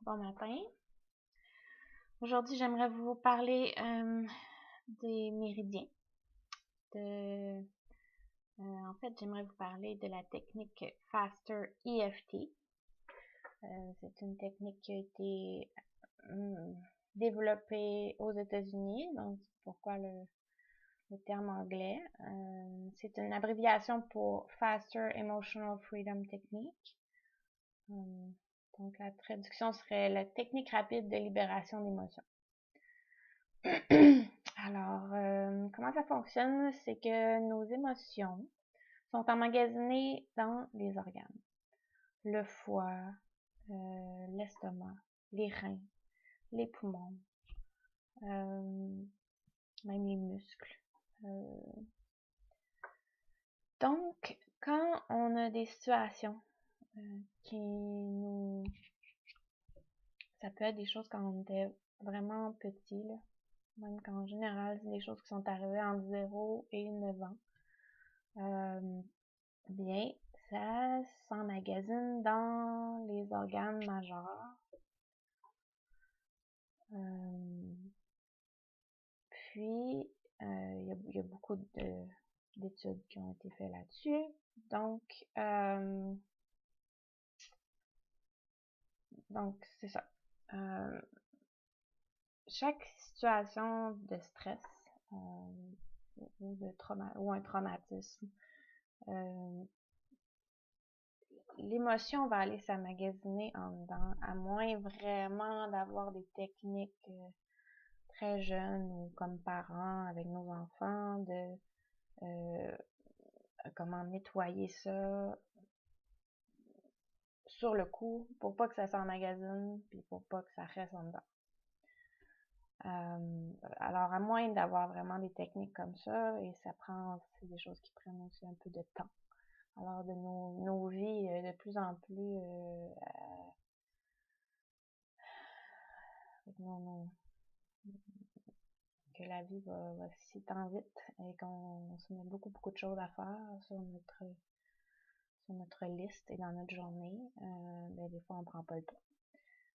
Bon matin. Aujourd'hui, j'aimerais vous parler des méridiens. En fait, j'aimerais vous parler de la technique Faster EFT. C'est une technique qui a été développée aux États-Unis, donc c'est pourquoi le terme anglais. C'est une abréviation pour Faster Emotional Freedom Technique. Donc, la traduction serait la technique rapide de libération d'émotions. Alors, comment ça fonctionne? C'est que nos émotions sont emmagasinées dans les organes. Le foie, l'estomac, les reins, les poumons, même les muscles. Donc, quand on a des situations ça peut être des choses quand on était vraiment petit, là. Même qu'en général, c'est des choses qui sont arrivées entre 0 et 9 ans. Bien, ça s'emmagasine dans les organes majeurs. Puis, il y a beaucoup d'études qui ont été faites là-dessus. Donc c'est ça. Chaque situation de stress ou un traumatisme, l'émotion va aller s'emmagasiner en dedans, à moins vraiment d'avoir des techniques très jeunes ou comme parents avec nos enfants, de comment nettoyer ça sur le coup pour pas que ça s'emmagasine puis pour pas que ça reste en dedans. Alors, à moins d'avoir vraiment des techniques comme ça, et c'est des choses qui prennent aussi un peu de temps. Alors, de nos vies, de plus en plus, que la vie va si tant vite et qu'on se met beaucoup de choses à faire sur notre liste et dans notre journée. Ben, des fois, on prend pas le temps.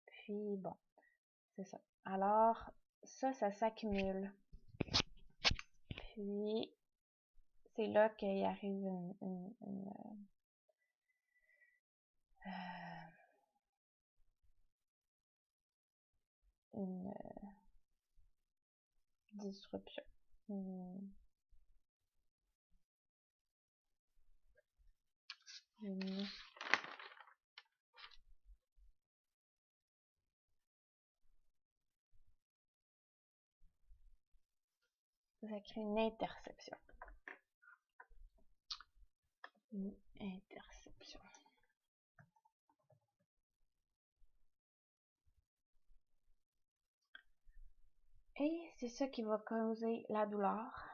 Puis, bon, c'est ça. Alors, ça s'accumule. Puis, c'est là qu'il arrive une disruption. Ça crée une interception. Une interception. Et c'est ça qui va causer la douleur.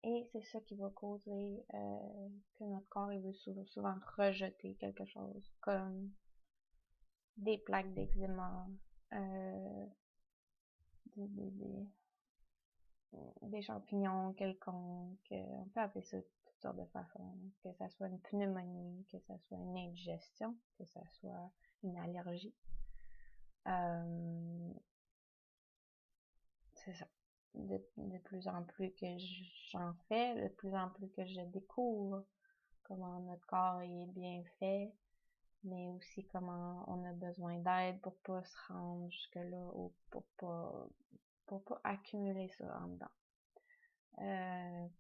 Et c'est ça qui va causer que notre corps il veut souvent rejeter quelque chose, comme des plaques d'eczéma, des champignons quelconques, on peut appeler ça de toutes sortes de façons, que ça soit une pneumonie, que ça soit une indigestion, que ça soit une allergie. C'est ça. De plus en plus que j'en fais, de plus en plus que je découvre comment notre corps est bien fait, mais aussi comment on a besoin d'aide pour pas se rendre jusque-là ou pour pas accumuler ça en dedans.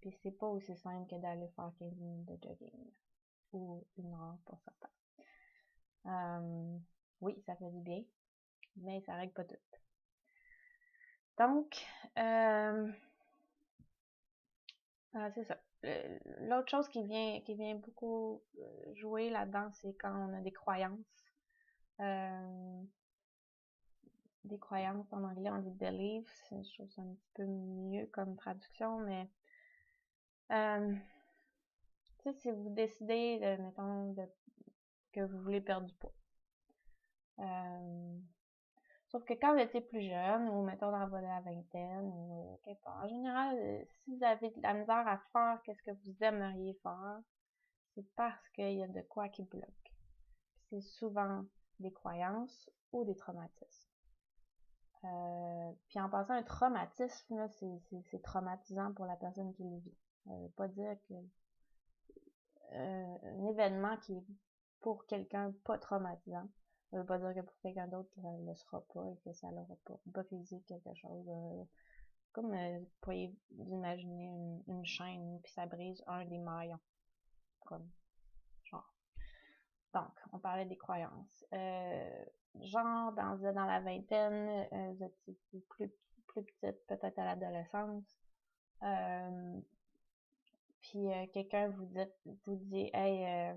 Puis c'est pas aussi simple que d'aller faire 15 minutes de jogging ou 1 heure pour certains. Oui, ça fait du bien, mais ça règle pas tout. Donc, c'est ça. L'autre chose qui vient beaucoup jouer là-dedans, c'est quand on a des croyances. Des croyances, en anglais on dit beliefs, je trouve ça un petit peu mieux comme traduction, mais tu sais, si vous décidez, mettons, que vous voulez perdre du poids. Sauf que quand vous étiez plus jeune, ou mettons dans la vingtaine, ou quelque part, en général, si vous avez de la misère à faire qu'est-ce que vous aimeriez faire, c'est parce qu'il y a de quoi qui bloque. C'est souvent des croyances ou des traumatismes. Puis en passant, un traumatisme, là, c'est traumatisant pour la personne qui le vit. Ça veut pas dire que un événement qui est pour quelqu'un pas traumatisant, ça veut pas dire que pour quelqu'un d'autre, ça ne le sera pas et que ça l'aura pas brisé quelque chose. Comme vous pourriez vous imaginer une chaîne, puis ça brise un des maillons. Comme, genre. Donc, on parlait des croyances. Genre, dans la vingtaine, vous êtes plus petite, peut-être à l'adolescence. Puis quelqu'un vous dit, hey,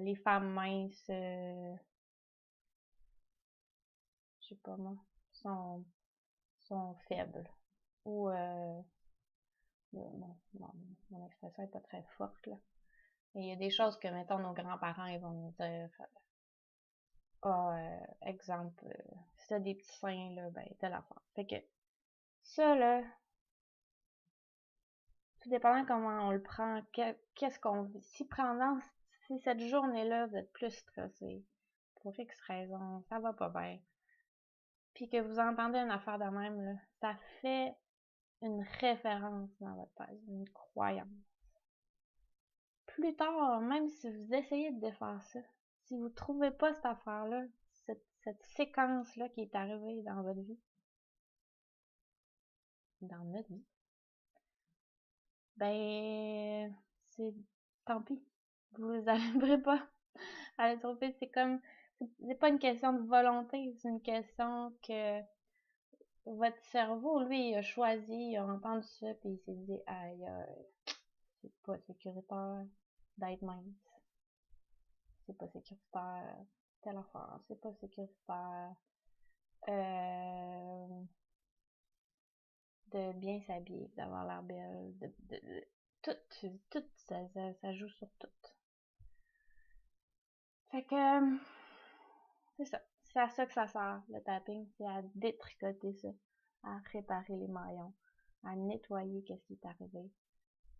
les femmes minces, je sais pas moi, sont faibles. Ou, mon expression est pas très forte, là. Mais il y a des choses que, mettons, nos grands-parents, ils vont nous dire, exemple, si t'as des petits seins, là, ben, telle affaire. Fait que, ça, là, tout dépendant comment on le prend, qu'est-ce qu'on vit. Si cette journée-là, vous êtes plus stressé, pour X raison, ça va pas bien, puis que vous entendez une affaire de même, là, ça fait une référence dans votre tête, une croyance. Plus tard, même si vous essayez de défaire ça, si vous trouvez pas cette affaire-là, cette séquence-là qui est arrivée dans votre vie, dans notre vie, ben, c'est tant pis. Vous n'arriverez pas à le trouver. C'est pas une question de volonté, c'est une question que votre cerveau, lui, il a choisi, il a entendu ça, puis il s'est dit, aïe, c'est pas sécuritaire d'être mince. C'est pas sécuritaire telle affaire. C'est pas sécuritaire de bien s'habiller, d'avoir l'air belle, tout ça joue sur tout. Fait que, c'est ça. C'est à ça que ça sert, le tapping. C'est à détricoter ça, à réparer les maillons, à nettoyer qu'est-ce qui est arrivé,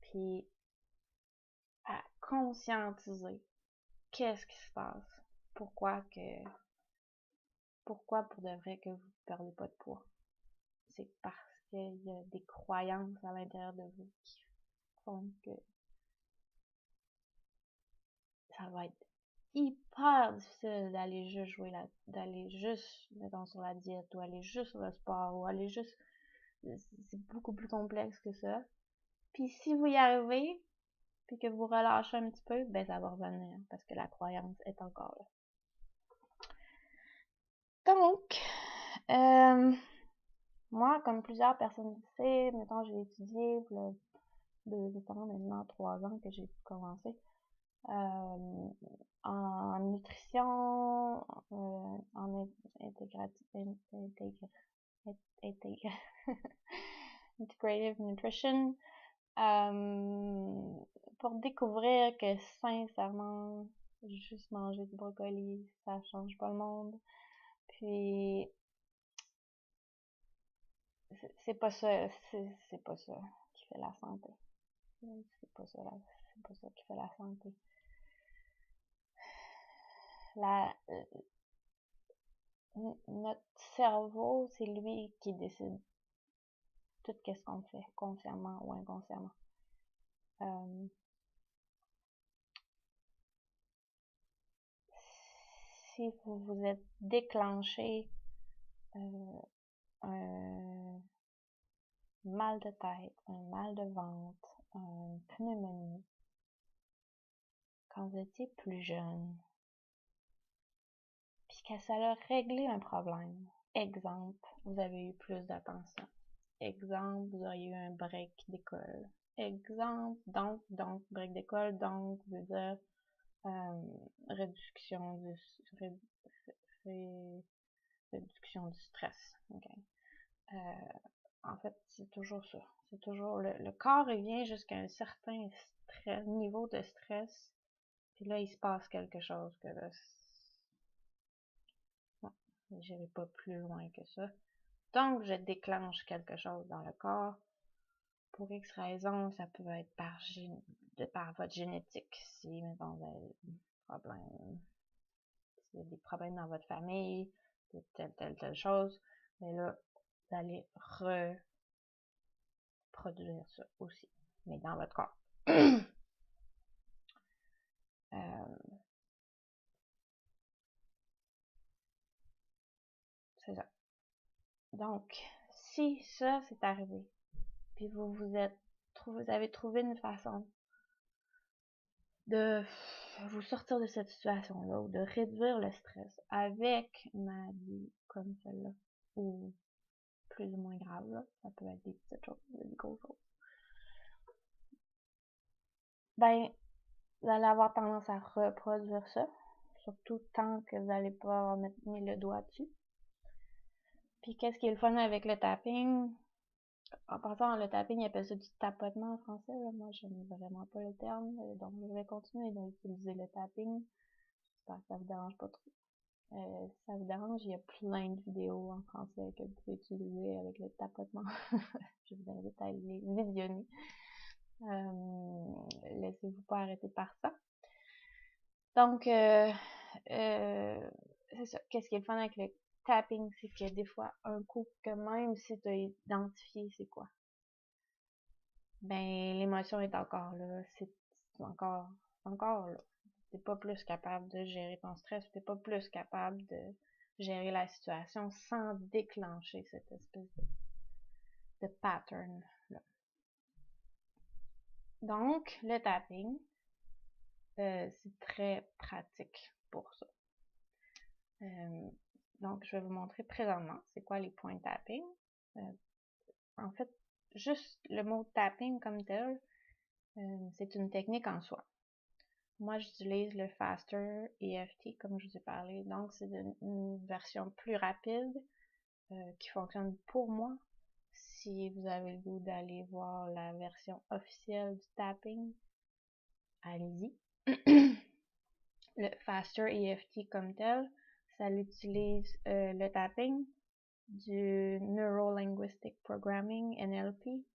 puis à conscientiser qu'est-ce qui se passe. Pourquoi pour de vrai que vous perdez pas de poids? C'est parce qu'il y a des croyances à l'intérieur de vous qui font que ça va être hyper difficile d'aller juste, mettons, sur la diète, ou aller juste sur le sport, ou aller juste, c'est beaucoup plus complexe que ça. Puis si vous y arrivez, puis que vous relâchez un petit peu, ben ça va revenir, parce que la croyance est encore là. Donc, moi, comme plusieurs personnes le savent, mettons, j'ai étudié, là, 2 ans maintenant, 3 ans que j'ai commencé, en nutrition, en integrative nutrition, pour découvrir que sincèrement, juste manger du brocoli, ça change pas le monde. Puis c'est pas ça qui fait la santé. C'est pas ça qui fait la santé. Notre cerveau, c'est lui qui décide tout ce qu'on fait, consciemment ou inconsciemment. Si vous vous êtes déclenché un mal de tête, un mal de ventre, une pneumonie, quand vous étiez plus jeune, puis que ça a réglé un problème. Exemple, vous avez eu plus d'attention. Exemple, vous auriez eu un break d'école. Exemple, donc, break d'école, donc, veut dire réduction du stress. Okay. En fait, c'est toujours ça. C'est toujours le corps, il vient jusqu'à un certain niveau de stress, puis là, il se passe quelque chose que là, non, j'irai pas plus loin que ça. Donc, je déclenche quelque chose dans le corps. Pour X raison, ça peut être par votre génétique. Si, mettons, vous avez problèmes, s'il y a des problèmes dans votre famille, de telle chose, mais là, vous allez reproduire ça aussi, mais dans votre corps. C'est ça. Donc, si ça c'est arrivé, puis vous avez trouvé une façon de vous sortir de cette situation-là ou de réduire le stress avec une maladie comme celle-là, ou plus ou moins grave, là. Ça peut être des petites choses, des grosses choses. Ben, vous allez avoir tendance à reproduire ça, surtout tant que vous n'allez pas mettre le doigt dessus. Puis qu'est-ce qui est le fun avec le tapping? En passant, le tapping, il appelle ça du tapotement en français. Là. Moi, j'aime vraiment pas le terme, donc je vais continuer d'utiliser le tapping. J'espère que ça vous dérange pas trop. Si ça vous dérange, il y a plein de vidéos en français que vous pouvez utiliser avec le tapotement. Je vous invite à les visionner. Laissez-vous pas arrêter par ça. Donc, c'est ça. Qu'est-ce qui est le fun avec le tapping, c'est que des fois, un coup que même si tu as identifié c'est quoi, ben l'émotion est encore là, c'est encore là. T'es pas plus capable de gérer ton stress, t'es pas plus capable de gérer la situation sans déclencher cette espèce de pattern là. Donc, le tapping, c'est très pratique pour ça. Donc, je vais vous montrer présentement c'est quoi les points de tapping. En fait, juste le mot tapping comme tel, c'est une technique en soi. Moi, j'utilise le Faster EFT, comme je vous ai parlé. Donc, c'est une version plus rapide qui fonctionne pour moi. Si vous avez le goût d'aller voir la version officielle du tapping, allez-y. Le Faster EFT comme tel, ça utilise le tapping, du Neuro Linguistic Programming, NLP,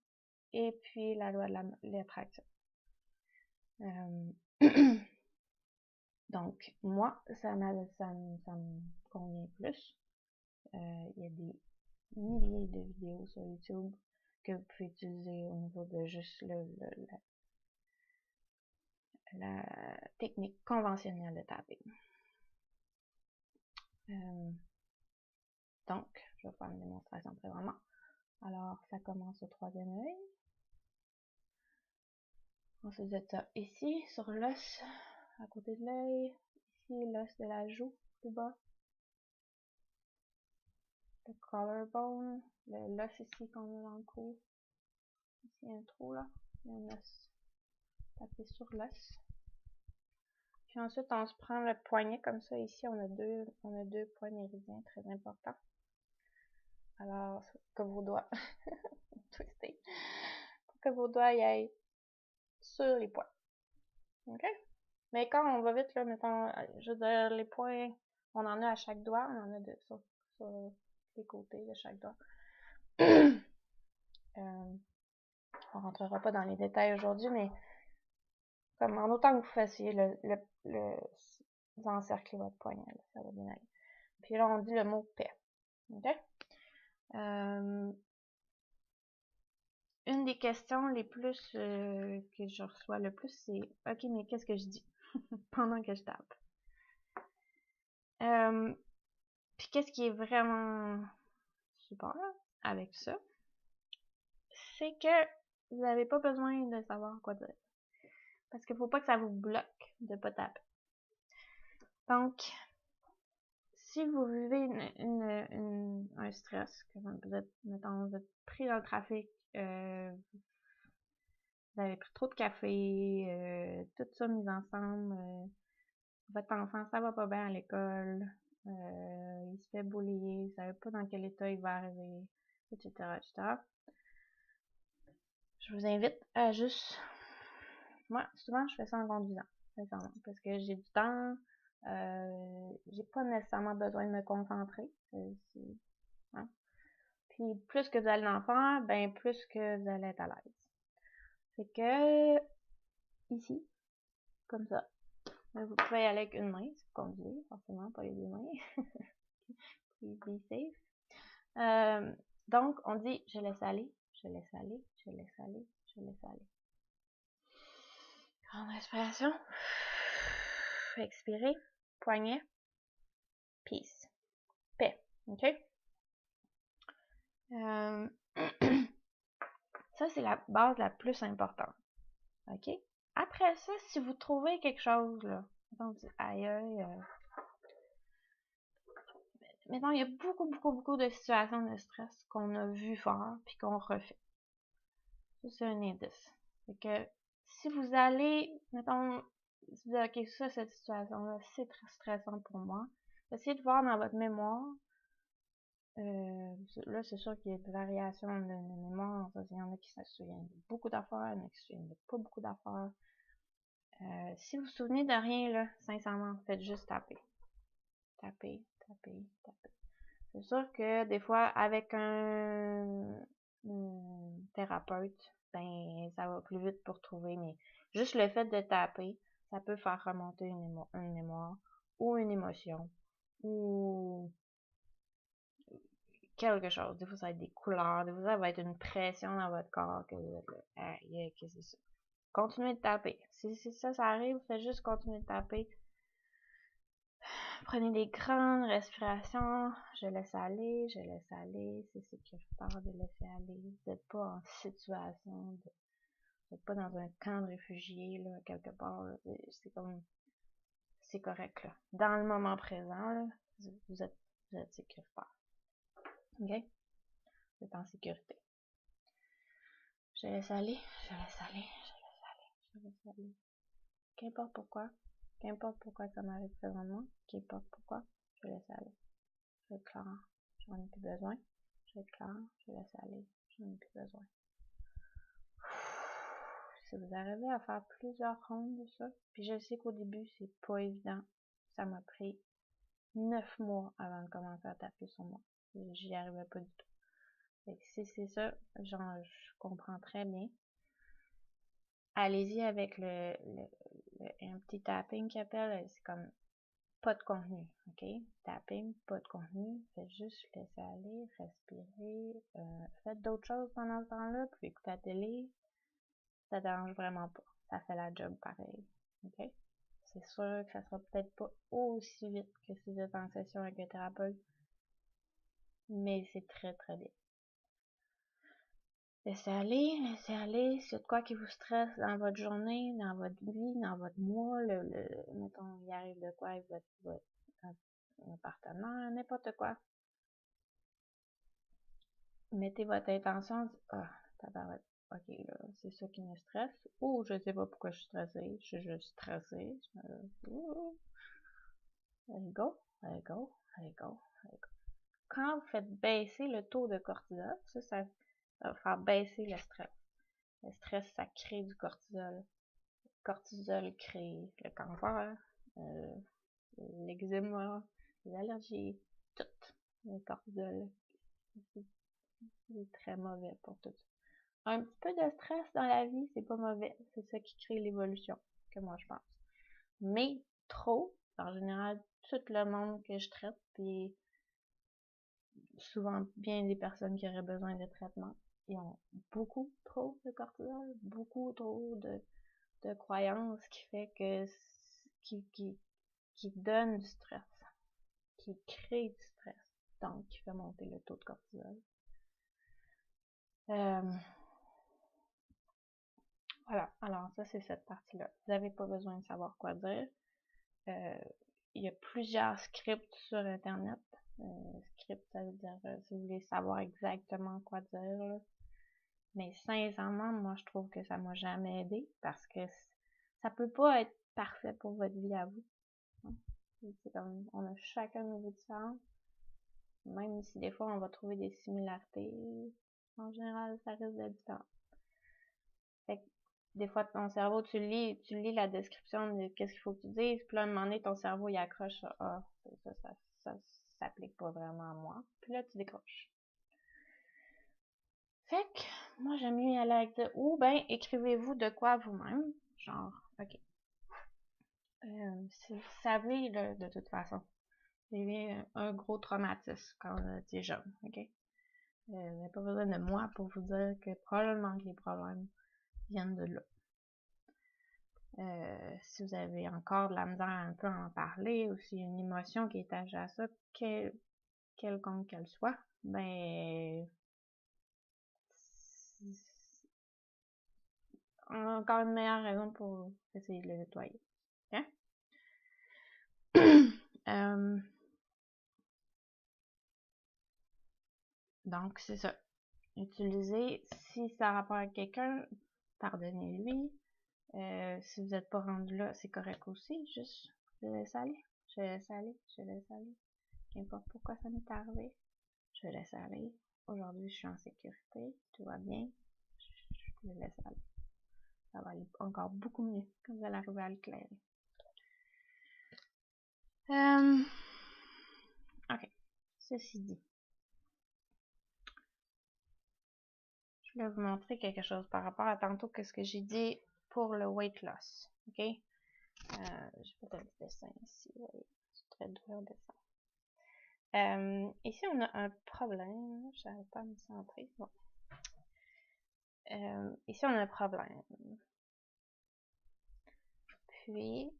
et puis la loi de l'attraction. Donc, moi, ça me convient plus. Il y a des milliers de vidéos sur YouTube que vous pouvez utiliser au niveau de juste la technique conventionnelle de tapping. Donc, je vais faire une démonstration présentement. Alors, ça commence au troisième œil. Ensuite de ça, ici, sur l'os, à côté de l'œil. Ici, l'os de la joue, plus bas. Le collarbone, l'os ici qu'on a dans le cou. Ici, il y a un trou là. Il y a un os. Tapez sur l'os. Puis ensuite, on se prend le poignet comme ça. Ici, on a deux points méridiens très importants. Alors, que vos doigts twistés. Pour que vos doigts y aillent sur les points. OK? Mais quand on va vite, là, mettons, je veux dire, les points, on en a à chaque doigt, on en a sur les côtés de chaque doigt. On rentrera pas dans les détails aujourd'hui, mais comme en autant que vous fassiez vous encerclez votre poignet, là, ça va bien aller. Puis là, on dit le mot paix. OK? Une des questions les plus que je reçois le plus, c'est « Ok, mais qu'est-ce que je dis pendant que je tape? » Puis qu'est-ce qui est vraiment super avec ça, c'est que vous n'avez pas besoin de savoir quoi dire. Parce qu'il ne faut pas que ça vous bloque de ne pas taper. Donc, si vous vivez un stress, que vous êtes pris dans le trafic, vous avez pris trop de café, tout ça mis ensemble, votre enfant, ça va pas bien à l'école, il se fait boulier, vous savez pas dans quel état il va arriver, etc., etc. Je vous invite à juste... Moi, souvent, je fais ça en conduisant, parce que j'ai du temps, j'ai pas nécessairement besoin de me concentrer. Hein? Puis, plus que vous allez en faire, ben plus que vous allez être à l'aise. Fait que, ici, comme ça, Vous pouvez y aller avec une main si vous conduisez, forcément, pas les deux mains. Please be safe. Donc, on dit je laisse aller, je laisse aller, je laisse aller, je laisse aller. Grande respiration. Expirez. Poignet. Peace. Paix. OK? Ça, c'est la base la plus importante. OK? Après ça, si vous trouvez quelque chose, là, donc, aïe, maintenant, il y a beaucoup de situations de stress qu'on a vu faire puis qu'on refait. Ça, c'est un indice. Fait que, si vous allez, mettons, si vous dites, OK, ça, cette situation-là, c'est très stressant pour moi, essayez de voir dans votre mémoire. Là, c'est sûr qu'il y a des variations de mémoire. Il y en a qui se souviennent de beaucoup d'affaires, il y en a qui se souviennent de pas beaucoup d'affaires. Si vous vous souvenez de rien, là, sincèrement, faites juste taper. Taper, taper, taper. C'est sûr que des fois, avec un thérapeute, ben, ça va plus vite pour trouver, mais juste le fait de taper, ça peut faire remonter une mémoire, ou une émotion, ou quelque chose. Des fois, ça va être des couleurs, des fois, ça va être une pression dans votre corps, que vous êtes là, qu'est-ce que c'est ça? Continuez de taper. Si ça arrive, faites juste continuer de taper. Prenez des grandes respirations. Je laisse aller, c'est sécuritaire de laisser aller. Vous n'êtes pas en situation, vous n'êtes pas dans un camp de réfugiés, là, quelque part. C'est comme, c'est correct, là. Dans le moment présent, là, vous êtes sécuritaire. OK? Vous êtes en sécurité. Je laisse aller, je laisse aller, je laisse aller, je laisse aller. Qu'importe pourquoi ça m'arrive présentement, qu'importe pourquoi, je laisse aller. Je vais être clair, j'en ai plus besoin. Je vais être clair, je laisse aller, j'en ai plus besoin. Si vous arrivez à faire plusieurs rondes de ça, puis je sais qu'au début, c'est pas évident. Ça m'a pris 9 mois avant de commencer à taper sur moi. J'y arrivais pas du tout. Fait que si c'est ça, genre, je comprends très bien. Allez-y avec un petit tapping qu'il appelle, c'est comme pas de contenu, ok? Tapping, pas de contenu, faites juste laisser aller, respirer, faites d'autres choses pendant ce temps-là, puis écoutez la télé, ça dérange vraiment pas, ça fait la job pareil, ok? C'est sûr que ça sera peut-être pas aussi vite que si vous êtes en session avec un thérapeute, mais c'est très très bien. Laissez aller, s'il y a de quoi qui vous stresse dans votre journée, dans votre vie, dans votre mois, mettons, il arrive de quoi avec votre partenaire, n'importe quoi. Mettez votre intention, tabarouette, ok, là, c'est ça qui me stresse, ou je sais pas pourquoi je suis stressée, je suis juste stressée, allez go, allez go, allez go, allez go. Quand vous faites baisser le taux de cortisol, ça va faire baisser le stress. Le stress, ça crée du cortisol. Le cortisol crée le cancer, l'eczéma, les allergies, tout. Le cortisol, c'est très mauvais pour tout ça. Un petit peu de stress dans la vie, c'est pas mauvais. C'est ça qui crée l'évolution, que moi je pense. Mais trop, en général, tout le monde que je traite, puis souvent bien des personnes qui auraient besoin de traitement, ils ont beaucoup trop de cortisol, beaucoup trop de croyances qui fait que qui donne du stress, qui crée du stress, donc qui fait monter le taux de cortisol. Voilà, alors ça c'est cette partie-là. Vous n'avez pas besoin de savoir quoi dire. Il y a plusieurs scripts sur Internet. Script, ça veut dire si vous voulez savoir exactement quoi dire, là. Mais sincèrement, moi je trouve que ça m'a jamais aidé parce que ça peut pas être parfait pour votre vie à vous. C'est comme, on a chacun nos vies différentes. Même si des fois on va trouver des similarités, en général ça risque d'être différent. Fait que des fois ton cerveau, tu lis la description de qu'est-ce qu'il faut que tu dises, puis là à un moment donné ton cerveau il accroche ça s'applique pas vraiment à moi. Puis là tu décroches. Fait que moi j'aime mieux y aller avec ça. Ou ben écrivez-vous de quoi vous-même. Genre, ok. Vous savez, là, de toute façon, j'ai eu un gros traumatisme quand on était jeune, ok? Vous n'avez pas besoin de moi pour vous dire que probablement que les problèmes viennent de là. Si vous avez encore de la misère un peu à en parler, ou s'il y a une émotion qui est attachée à ça, quelconque qu'elle soit, ben, encore une meilleure raison pour essayer de le nettoyer. Hein? Donc, c'est ça. Utilisez, si ça a rapport à quelqu'un, pardonnez-lui. Si vous n'êtes pas rendu là, c'est correct aussi. Juste, je laisse aller. Je laisse aller. Je laisse aller. Qu'importe pourquoi ça m'est arrivé. Je laisse aller. Aujourd'hui, je suis en sécurité. Tout va bien. Je laisse aller. Ça va aller encore beaucoup mieux quand vous allez arriver à l'éclairer. Ok. Ceci dit, je vais vous montrer quelque chose par rapport à tantôt qu'est-ce que j'ai dit pour le weight loss. Ok? J'ai peut-être le dessin ici. Oui. C'est très dur le dessin. Ici, on a un problème. Je n'arrive pas à me centrer. Bon. Ici, on a un problème. Puis,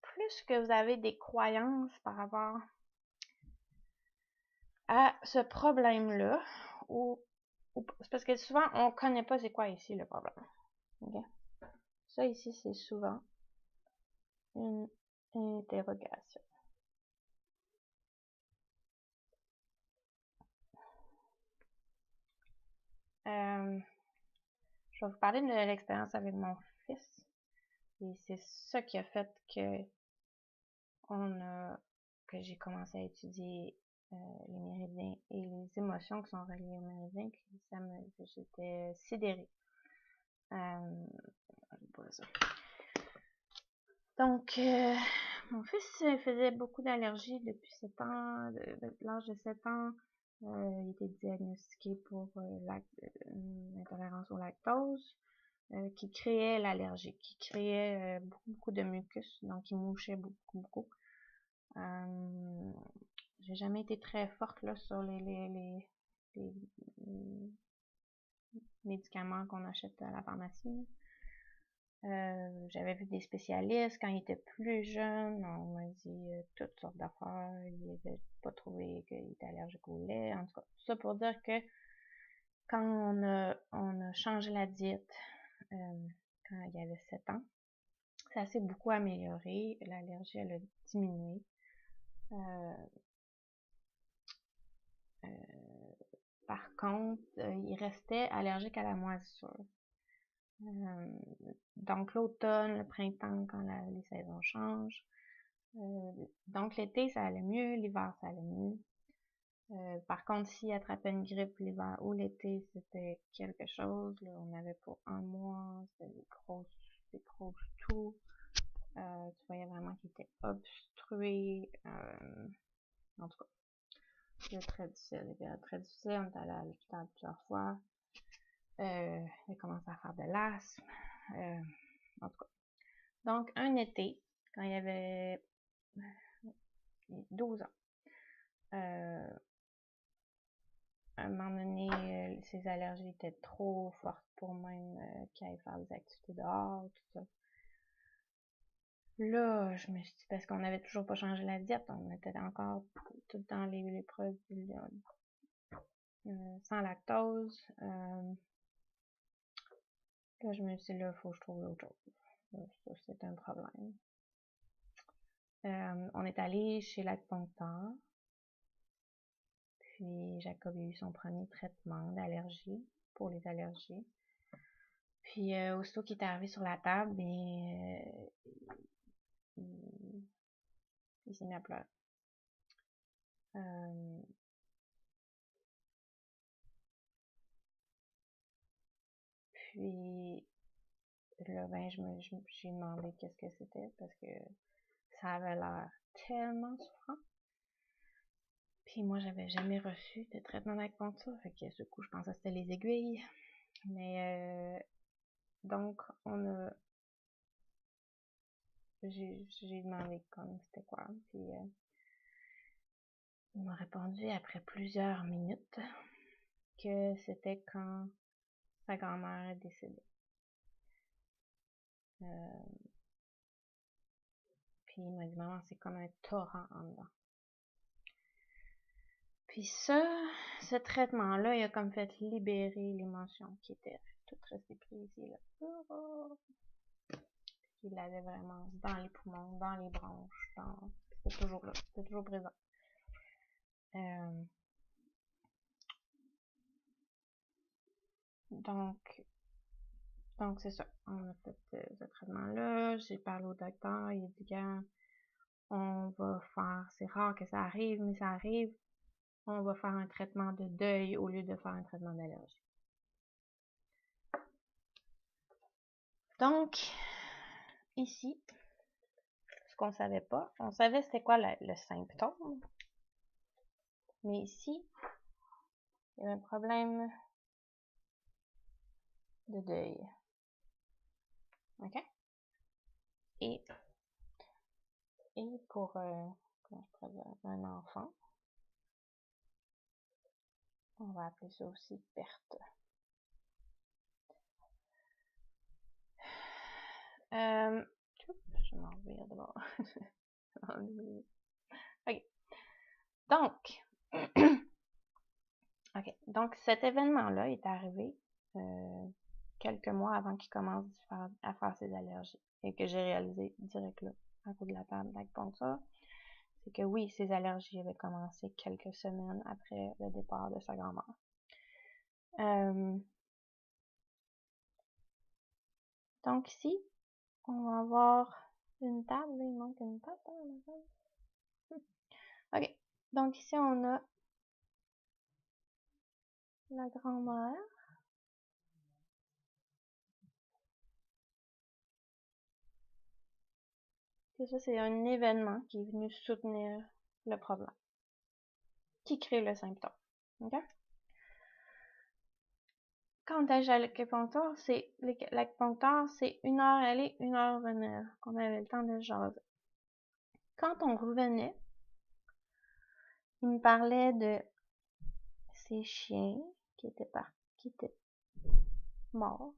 plus que vous avez des croyances par rapport à ce problème-là, c'est parce que souvent, on connaît pas c'est quoi ici le problème. Okay? Ça ici, c'est souvent une interrogation. Je vais vous parler de l'expérience avec mon fils. Et c'est ça qui a fait que que j'ai commencé à étudier les méridiens et les émotions qui sont reliées aux méridiens. Puis j'étais sidérée. Donc, mon fils faisait beaucoup d'allergies depuis 7 ans, l'âge de 7 ans. Il était diagnostiqué pour une intolérance au lactose qui créait l'allergie, qui créait beaucoup de mucus, donc il mouchait beaucoup. J'ai jamais été très forte là sur les médicaments qu'on achète à la pharmacie. J'avais vu des spécialistes quand il était plus jeune, on m'a dit toutes sortes d'affaires, il n'avait pas trouvé qu'il était allergique au lait, en tout cas, tout ça pour dire que quand on a changé la diète quand il y avait 7 ans, ça s'est beaucoup amélioré, l'allergie elle a diminué. Par contre, il restait allergique à la moisissure. Donc l'automne, le printemps, quand les saisons changent. Donc l'été, ça allait mieux, l'hiver, ça allait mieux. Par contre, s'il attrapait une grippe l'hiver ou l'été, c'était quelque chose. Là, on avait pour un mois, c'était des grosses toux. Tu voyais vraiment qu'il était obstrué. En tout cas, c'était très difficile. Des périodes très difficiles. On est allé à l'hôpital plusieurs fois. Il a commencé à faire de l'asthme. En tout cas. Donc, un été, quand il avait 12 ans, à un moment donné, ses allergies étaient trop fortes pour même qu'il aille faire des activités dehors, tout ça. Là, je me suis dit, parce qu'on n'avait toujours pas changé la diète, on était encore tout dans les produits sans lactose. Là, je me suis dit, là, il faut que je trouve autre chose. Ça, c'est un problème. On est allé chez l'acupuncteur. Puis Jacob a eu son premier traitement d'allergie pour les allergies. Puis aussitôt qu'il est arrivé sur la table, il s'est mis à pleurer. Puis là, ben, j'ai demandé qu'est-ce que c'était parce que ça avait l'air tellement souffrant. Puis moi, j'avais jamais reçu de traitement d'acupuncture, fait que ce coup, je pensais que c'était les aiguilles. Mais Donc, j'ai demandé comme c'était quoi, puis il m'a répondu après plusieurs minutes que c'était quand sa grand-mère est décédée. Puis il m'a dit, maman, c'est comme un torrent en dedans. Puis ce traitement-là, il a comme fait libérer l'émotion qui était toute restée prise ici, là. Il l'avait vraiment dans les poumons, dans les bronches, c'était toujours là, c'était toujours présent. Donc c'est ça. On a fait ce traitement-là. J'ai parlé au docteur. Il a dit, gars, on va faire, c'est rare que ça arrive, mais ça arrive. On va faire un traitement de deuil au lieu de faire un traitement d'allergie. Donc, ici, ce qu'on savait pas, on savait c'était quoi le symptôme. Mais ici, il y a un problème de deuil. OK? Et pour comment je pourrais dire, un enfant, on va appeler ça aussi perte. Je m'en reviens d'abord. OK. Donc, OK. Donc, cet événement-là est arrivé quelques mois avant qu'il commence à faire ses allergies. Et que j'ai réalisé direct là, à cause de la table d'acupuncture, c'est que oui, ses allergies avaient commencé quelques semaines après le départ de sa grand-mère. Donc ici, on va avoir une table. Il manque une table. OK. Donc ici, on a la grand-mère. Et ça, c'est un événement qui est venu soutenir le problème, qui crée le symptôme. OK? Quand on à l'acupuncteur, c'est 1 heure aller, 1 heure venir, qu'on avait le temps de jaser. Quand on revenait, il me parlait de ses chiens qui étaient morts.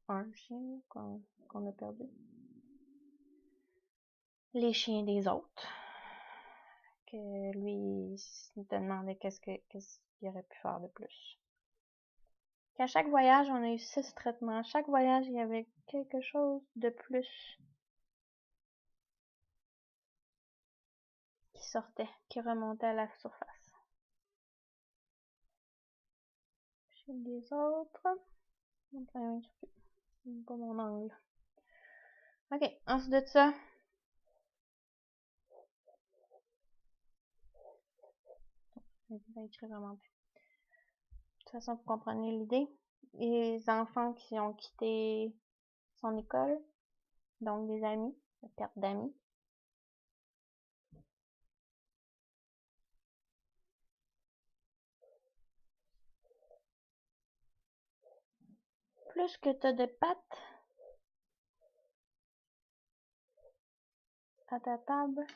Un chien qu'on a perdu. Les chiens des autres. Que lui, il se demandait qu'est-ce qu'il aurait pu faire de plus. Qu'à chaque voyage, on a eu 6 traitements. À chaque voyage, il y avait quelque chose de plus qui sortait, qui remontait à la surface. Chez les autres, c'est pas mon angle. Ok, ensuite de ça, je vais écrire vraiment plus. De toute façon, vous comprenez l'idée. Les enfants qui ont quitté son école, donc des amis, la perte d'amis. Plus que tu as de pattes à ta table,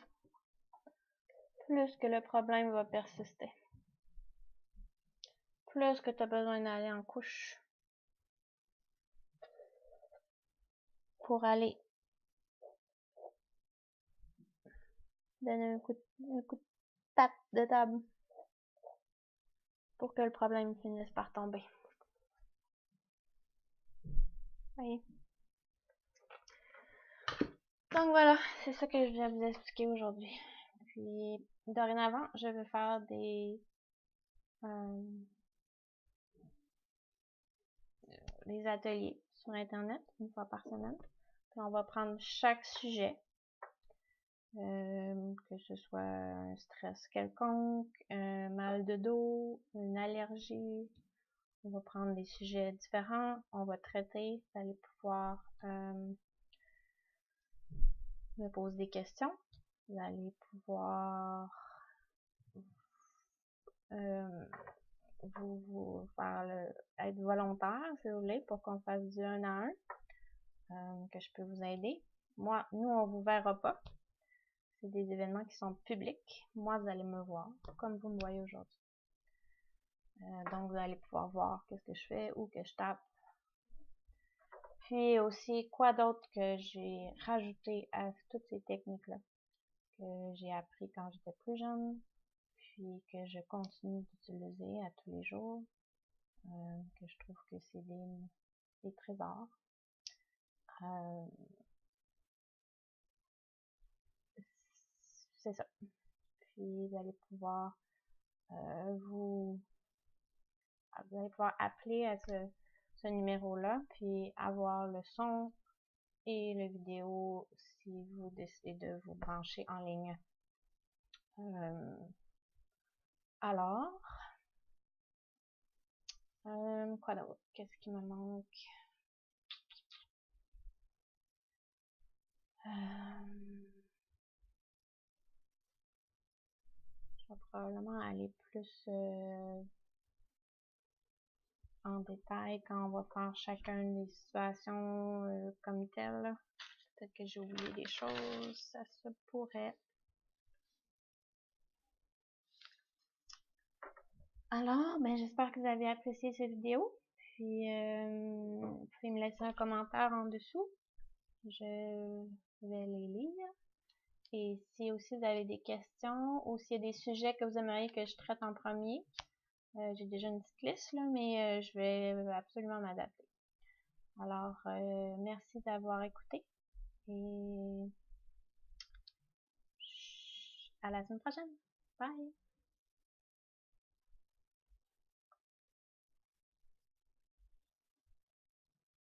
plus que le problème va persister. Plus que tu as besoin d'aller en couche pour aller donner un coup de patte de table pour que le problème finisse par tomber. Oui. Donc voilà, c'est ça que je vais vous expliquer aujourd'hui. Puis dorénavant, je vais faire des ateliers sur Internet 1 fois par semaine. Puis on va prendre chaque sujet, que ce soit un stress quelconque, un mal de dos, une allergie. On va prendre des sujets différents, on va traiter, vous allez pouvoir me poser des questions, vous allez pouvoir vous faire être volontaire, si vous voulez, pour qu'on fasse du 1 à 1, que je peux vous aider. Nous, on vous verra pas. C'est des événements qui sont publics. Moi, vous allez me voir, comme vous me voyez aujourd'hui. Donc, vous allez pouvoir voir qu'est-ce que je fais, où que je tape. Puis aussi, quoi d'autre que j'ai rajouté à toutes ces techniques-là, que j'ai appris quand j'étais plus jeune, puis que je continue d'utiliser à tous les jours, que je trouve que c'est des trésors. C'est ça. Puis vous allez pouvoir vous allez pouvoir appeler à ce numéro-là, puis avoir le son et la vidéo si vous décidez de vous brancher en ligne. Alors, quoi d'autre? Qu'est-ce qui me manque? Je vais probablement aller plus en détail quand on va faire chacun des situations comme telles. Peut-être que j'ai oublié des choses, ça se pourrait. Alors, ben j'espère que vous avez apprécié cette vidéo. Puis, vous pouvez me laisser un commentaire en dessous. Je vais les lire. Et si aussi vous avez des questions ou s'il y a des sujets que vous aimeriez que je traite en premier, j'ai déjà une petite liste là, mais je vais absolument m'adapter. Alors, merci d'avoir écouté et à la semaine prochaine. Bye!